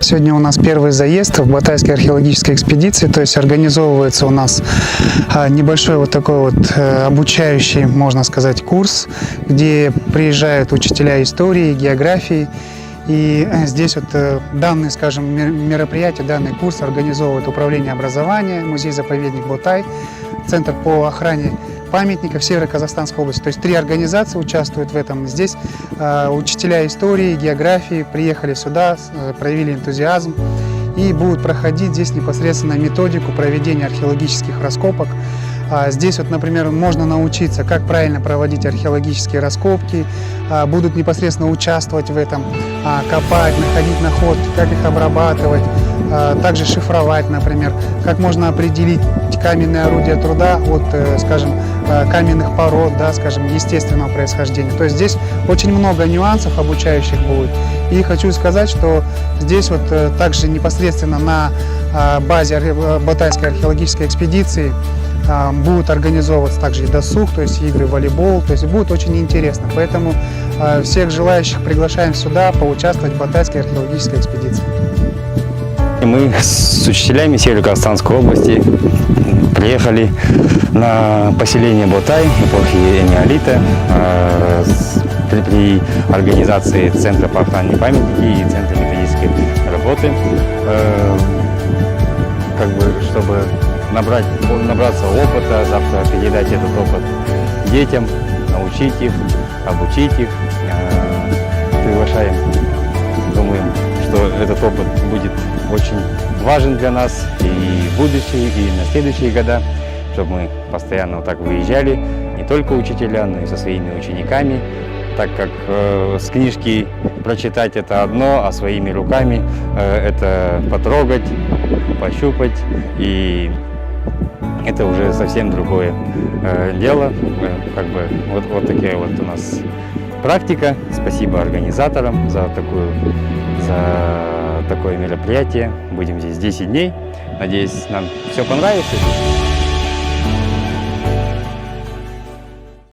Сегодня у нас первый заезд в Батайской археологической экспедиции, то есть организовывается у нас небольшой вот такой вот обучающий, можно сказать, курс, где приезжают учителя истории, географии. И здесь вот данные, скажем, мероприятия, данный курс организовывает Управление образования, музей-заповедник Ботай, Центр по охране памятников Северо-Казахстанской области. То есть 3 организации участвуют в этом. Здесь учителя истории, географии приехали сюда, проявили энтузиазм и будут проходить здесь непосредственно методику проведения археологических раскопок. Здесь, вот, например, можно научиться, как правильно проводить археологические раскопки, будут непосредственно участвовать в этом, копать, находить находки, как их обрабатывать, также шифровать, например, как можно определить каменные орудия труда от, скажем, каменных пород, да, скажем, естественного происхождения. То есть здесь очень много нюансов обучающих будет. И хочу сказать, что здесь вот также непосредственно на базе Батайской археологической экспедиции будут организовываться также и досуг, то есть игры в волейбол, то есть будет очень интересно. Поэтому всех желающих приглашаем сюда поучаствовать в Батайской археологической экспедиции. Мы с учителями Северо-Казахстанской области приехали на поселение Ботай эпохи неолита при организации Центра по охране памятники и Центра методической работы, чтобы набраться опыта, завтра передать этот опыт детям, научить их, обучить их. Приглашаем, думаем, что этот опыт будет очень важен для нас и в будущее, и на следующие года, чтобы мы постоянно вот так выезжали, не только учителя, но и со своими учениками, так как с книжки прочитать это одно, а своими руками это потрогать, пощупать, и это уже совсем другое дело. Вот такая вот у нас практика. Спасибо организаторам за такое мероприятие. Будем здесь 10 дней. Надеюсь, нам все понравится.